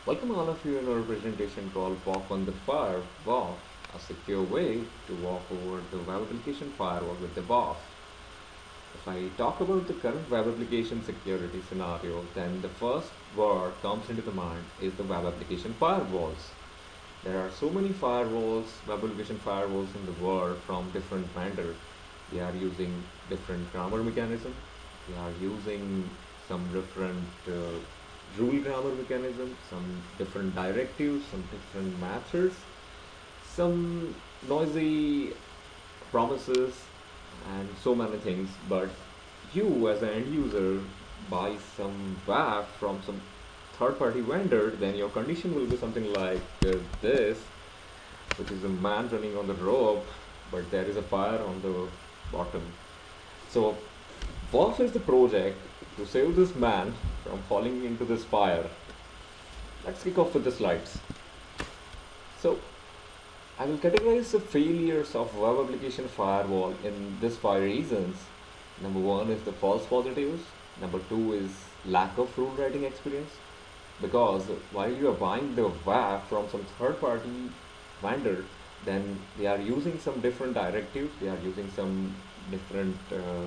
Welcome all of you in our presentation called Walk on the Fire, WOF, a secure way to walk over the web application firewall with the WOF. If I talk about the current web application security scenario, then the first word comes into the mind is the web application firewalls. There are so many firewalls, web application firewalls in the world from different vendors. They are using different grammar mechanism. They are using some different rule grammar mechanism, some different directives, some different methods, some noisy promises, and so many things. But you, as an end user, buy some WAF from some third party vendor, then your condition will be something like this, which is a man running on the rope, but there is a fire on the bottom. So, WOF is the project to save this man from falling into this fire. Let's kick off with the slides. So, I will categorize the failures of web application firewall in these five reasons. Number one is the false positives. Number two is lack of rule writing experience. Because while you are buying the WAF from some third party vendor, then they are using some different directives, they are using some different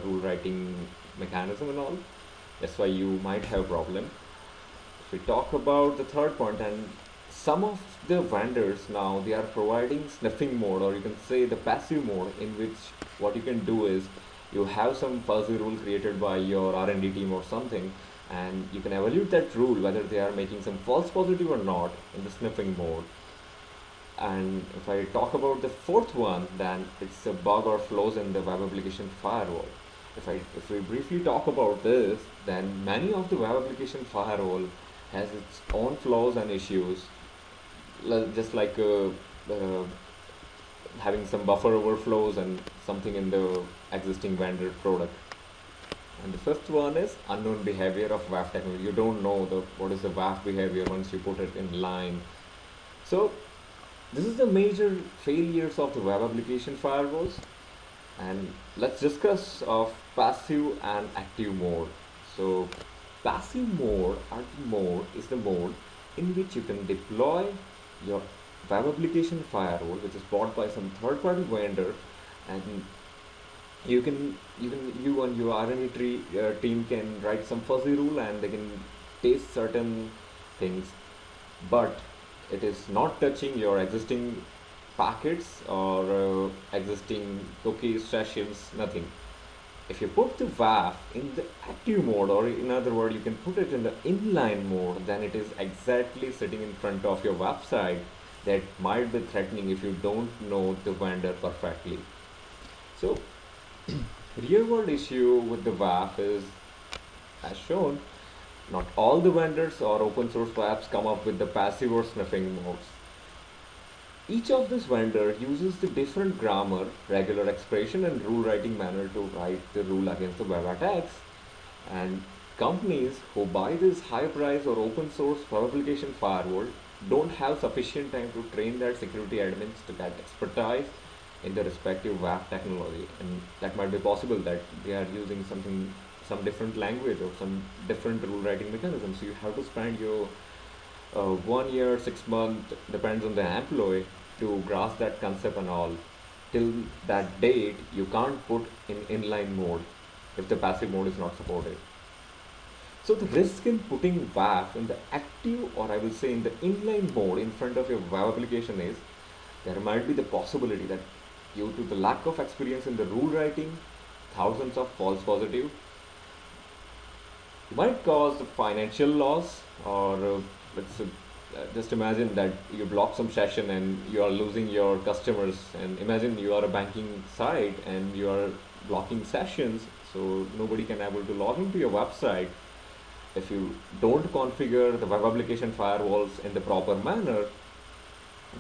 rule writing mechanism and all. That's why you might have a problem. If we talk about the third point, and some of the vendors now they are providing sniffing mode, or you can say the passive mode, in which what you can do is you have some fuzzy rule created by your R&D team or something, and you can evaluate that rule whether they are making some false positive or not in the sniffing mode. And if I talk about the fourth one, then it's a bug or flaws in the web application firewall. If we briefly talk about this, then many of the web application firewall has its own flaws and issues, just like having some buffer overflows and something in the existing vendor product. And the fifth one is unknown behavior of WAF technology. You don't know what is the WAF behavior once you put it in line. So this is the major failures of the web application firewalls. And let's discuss of passive and active mode. So passive mode or the mode is the mode in which you can deploy your web application firewall, which is bought by some third party vendor, and you and your R&D team can write some fuzzy rule and they can test certain things, but it is not touching your existing packets or existing cookies, sessions, nothing. If you put the WAF in the active mode, or in other words, you can put it in the inline mode, then it is exactly sitting in front of your website that might be threatening if you don't know the vendor perfectly. So, real world issue with the WAF is, as shown, not all the vendors or open source apps come up with the passive or sniffing modes. Each of this vendor uses the different grammar, regular expression and rule writing manner to write the rule against the web attacks. And companies who buy this high price or open source web application firewall don't have sufficient time to train their security admins to get expertise in the respective WAF technology. And that might be possible that they are using some different language or some different rule writing mechanism. So you have to spend your 1 year, 6 months, depends on the employee, to grasp that concept and all. Till that date, you can't put in inline mode if the passive mode is not supported. So the risk in putting WAF in the active, or I will say in the inline mode in front of your web application is there might be the possibility that due to the lack of experience in the rule writing, thousands of false positives, you might cause financial loss, or let's just imagine that you block some session and you are losing your customers, and imagine you are a banking site and you are blocking sessions, so nobody can able to log into your website. If you don't configure the web application firewalls in the proper manner,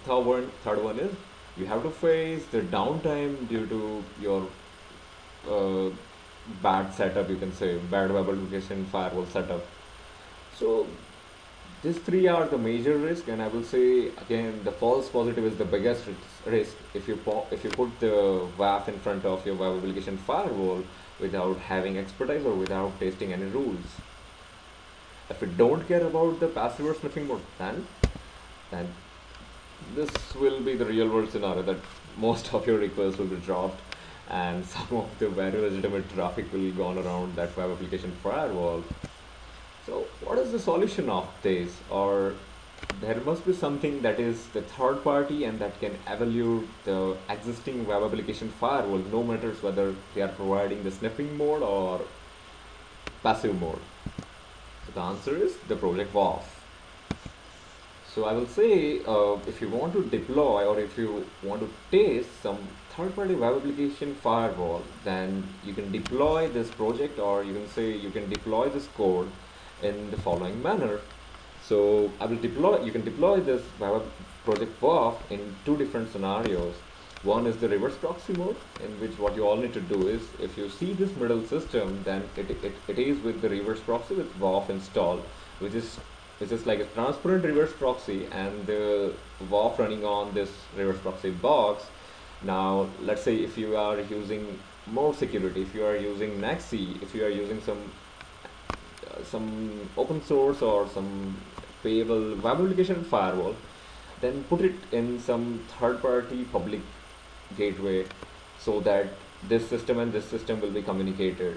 third one is you have to face the downtime due to your uh, bad setup, you can say bad web application firewall setup. So these three are the major risk, and I will say again the false positive is the biggest risk if if you put the WAF in front of your web application firewall without having expertise or without testing any rules. If we don't care about the passive or sniffing mode, then this will be the real world scenario that most of your requests will be dropped, and some of the very legitimate traffic will gone around that web application firewall. So what is the solution of this? Or there must be something that is the third party and that can evaluate the existing web application firewall, no matters whether they are providing the sniffing mode or passive mode. So the answer is the project WOF. So I will say, if you want to deploy or if you want to test some third-party web application firewall, then you can deploy this project, or you can say you can deploy this code in the following manner. So I will deploy. You can deploy this web project WOF in two different scenarios. One is the reverse proxy mode, in which what you all need to do is, if you see this middle system, then it is with the reverse proxy with WOF installed, which is like a transparent reverse proxy, and the WOF running on this reverse proxy box. Now, let's say if you are using more security, if you are using Nexi, if you are using some open source or some payable web application firewall, then put it in some third-party public gateway so that this system and this system will be communicated.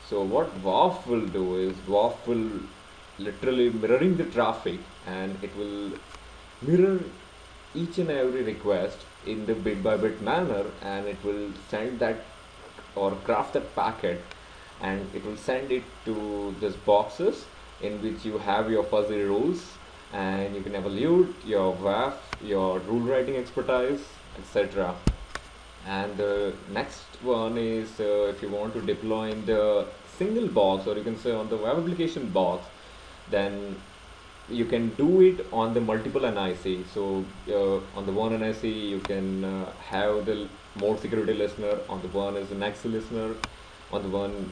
So what WOF will do is WOF will literally mirroring the traffic, and it will mirror each and every request in the bit by bit manner, and it will send that or craft that packet, and it will send it to these boxes in which you have your fuzzy rules, and you can evaluate your WAF, your rule writing expertise, etc. And the next one is, if you want to deploy in the single box, or you can say on the web application box, then you can do it on the multiple NIC. So on the one NIC you can have the more security listener, on the one is the next listener, on the one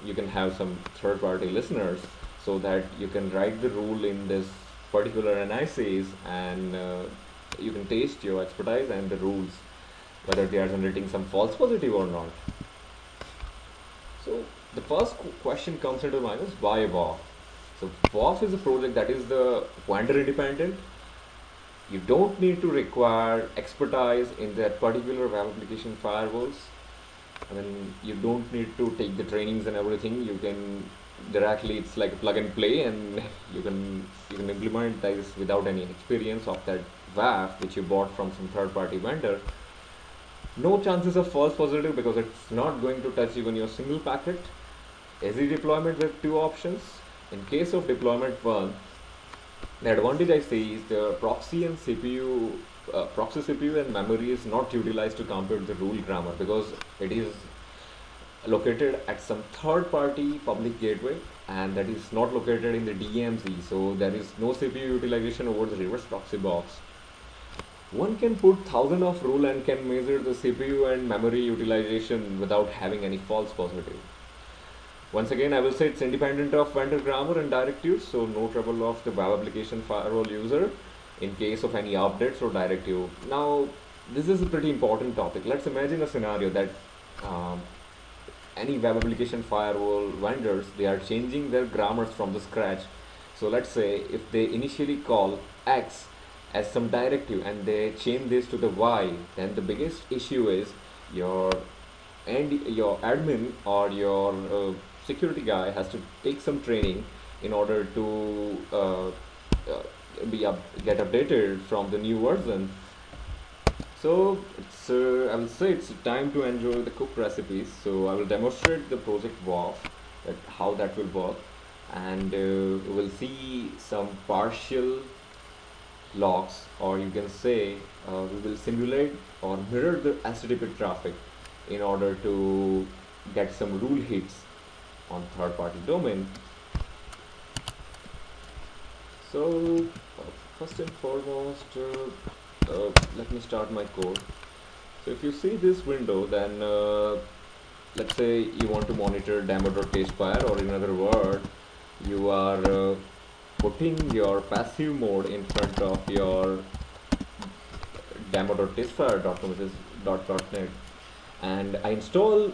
you can have some third party listeners, so that you can write the rule in this particular NICs, and you can taste your expertise and the rules, whether they are generating some false positive or not. So the first question comes into mind is, why WOF? So WOF is a project that is the vendor independent. You don't need to require expertise in that particular web application firewalls. I mean, you don't need to take the trainings and everything. You can directly, it's like a plug and play, and you can implement this without any experience of that WAF which you bought from some third party vendor. No chances of false positive, because it's not going to touch even your single packet. Easy deployment with two options. In case of deployment 1, the advantage I see is the proxy and CPU, proxy CPU and memory is not utilized to compute the rule grammar, because it is located at some third party public gateway, and that is not located in the DMZ, so there is no CPU utilization over the reverse proxy box. One can put thousands of rule and can measure the CPU and memory utilization without having any false positive. Once again, I will say it's independent of vendor grammar and directives, so no trouble of the web application firewall user in case of any updates or directive. Now, this is a pretty important topic. Let's imagine a scenario that any web application firewall vendors, they are changing their grammars from the scratch. So let's say if they initially call X as some directive and they change this to the Y, then the biggest issue is your admin or your security guy has to take some training in order to get updated from the new version. So it's I will say it's time to enjoy the cooked recipes. So I will demonstrate the project WOF, that how that will work, and we will see some partial logs, or you can say we will simulate or mirror the HTTP traffic in order to get some rule hits on third party domain. So first and foremost, let me start my code. So if you see this window, then let's say you want to monitor demo.testfire, or in other words, you are putting your passive mode in front of your demo.testfire.com, which is .net, and I install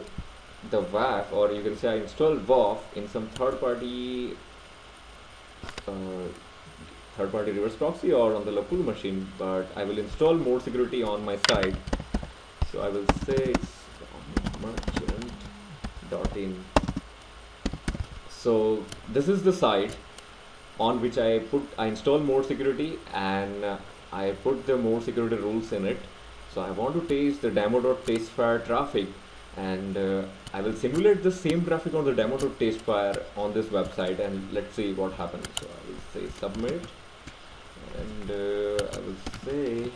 the WAF, or you can say I install WOF in some third party uh, third-party reverse proxy or on the local machine, but I will install more security on my side. So I will say it's merchant.in. So this is the site on which I install more security, and I put the more security rules in it. So I want to taste the demo.tastefire traffic, and I will simulate the same traffic on the demo.tastefire on this website, and let's see what happens. So I will say submit, and I will say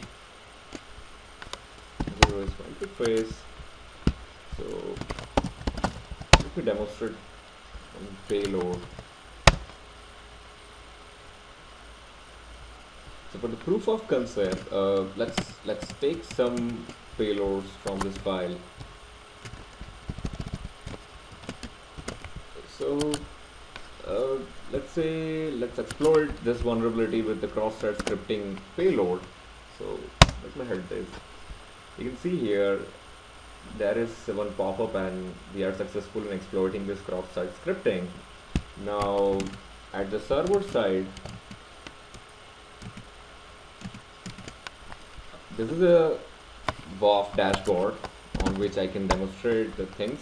zero is my interface. So let me demonstrate on payload. So for the proof of concept, let's take some payloads from this file. So uh, let's explore this vulnerability with the cross-site scripting payload. So let me head this. You can see here there is one pop-up, and we are successful in exploiting this cross-site scripting. Now at the server side, this is a WOF dashboard on which I can demonstrate the things.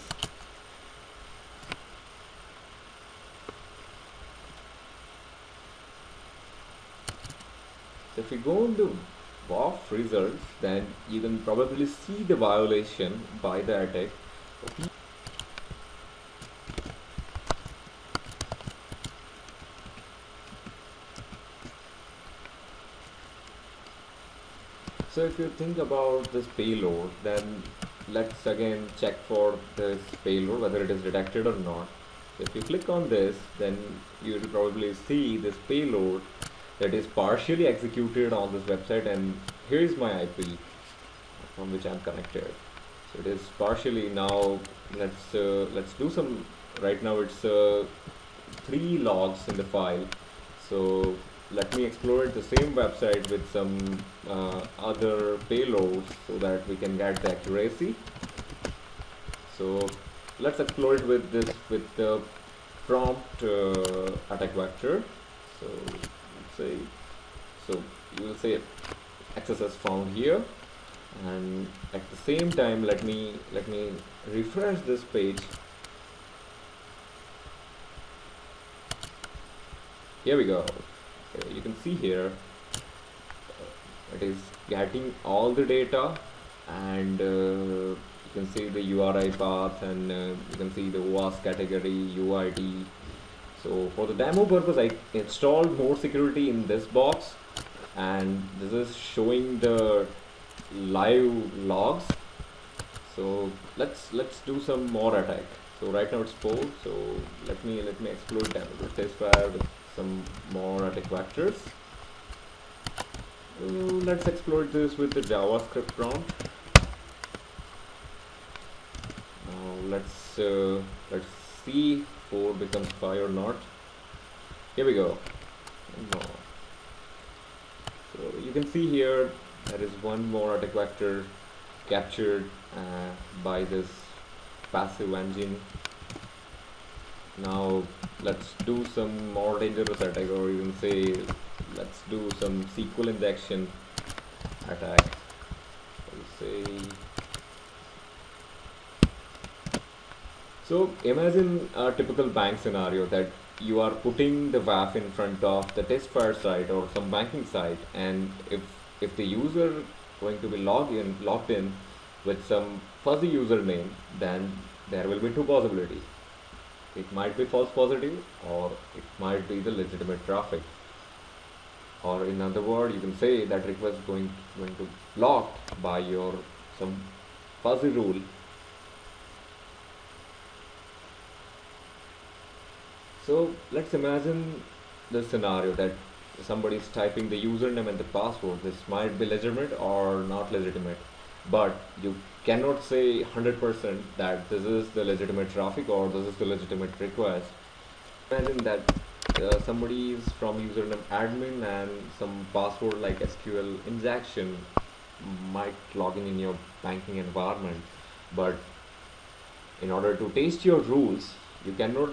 So if you go into WOF results, then you can probably see the violation by the attack. So if you think about this payload, then let's again check for this payload whether it is detected or not. If you click on this, then you will probably see this payload that is partially executed on this website, and here is my IP from which I'm connected. So it is partially. Now let's do some. Right now it's 3 logs in the file. So let me explore the same website with some other payloads so that we can get the accuracy. So let's explore it with the prompt attack vector. So let's say, so you will say access is found here, and at the same time let me refresh this page. Here we go. You can see here it is getting all the data, and you can see the URI path, and you can see the OAuth category, UID. So for the demo purpose, I installed more security in this box, and this is showing the live logs. So let's do some more attack. So right now it's 4. So let me explore demo.tastefire with some more attack vectors. Let's explore this with the JavaScript prompt. Now let's see 4 becomes 5 or not. Here we go. No. So you can see here there is one more attack vector captured by this passive engine. Now let's do some more dangerous attack, or you can say let's do some SQL injection attack. I'll say, so imagine a typical bank scenario that you are putting the WAF in front of the testfire site or some banking site, and if the user going to be logged in with some fuzzy username, then there will be 2 possibilities. It might be false positive, or it might be the legitimate traffic. Or in other words, you can say that request going to blocked by your some fuzzy rule. So let's imagine the scenario that somebody is typing the username and the password. This might be legitimate or not legitimate, but you cannot say 100% that this is the legitimate traffic or this is the legitimate request. Imagine that somebody is from username admin and some password like SQL injection might log in your banking environment, but in order to test your rules, you cannot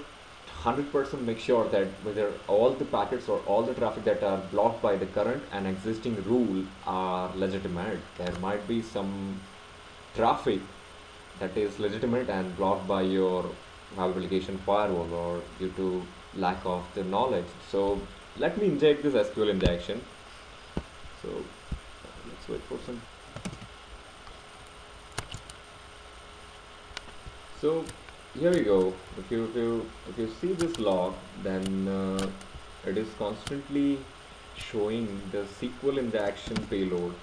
100% make sure that whether all the packets or all the traffic that are blocked by the current and existing rule are legitimate. There might be some traffic that is legitimate and blocked by your web application firewall or due to lack of the knowledge. So let me inject this SQL injection. So let's wait for some. So here we go. If you see this log, then it is constantly showing the SQL injection payload,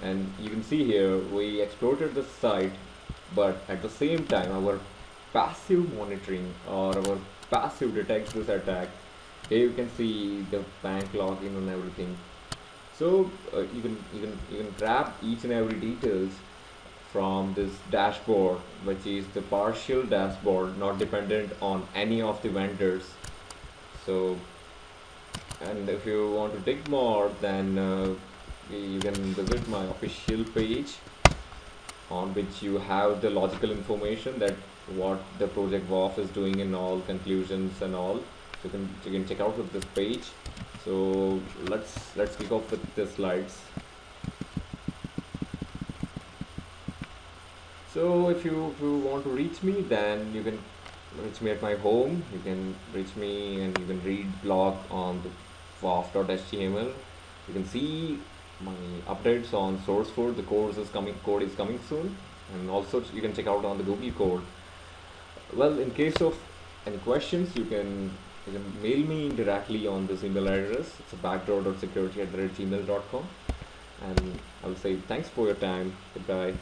and you can see here we exploited the site, but at the same time our passive monitoring or our passive detects this attack. Here you can see the bank login and everything. So you can grab each and every details from this dashboard, which is the partial dashboard, not dependent on any of the vendors. So, and if you want to dig more, then you can visit my official page, on which you have the logical information that what the project WOF is doing in all conclusions and all. So you can check out with this page. So let's kick off with the slides. So if you want to reach me, then you can reach me at my home. You can reach me and you can read blog on the WOF.html. You can see my updates on source code. The code is coming soon, and also you can check out on the Google code. Well, in case of any questions, you can mail me directly on this email address. It's a backdoor.security@gmail.com, and I'll say thanks for your time. Goodbye.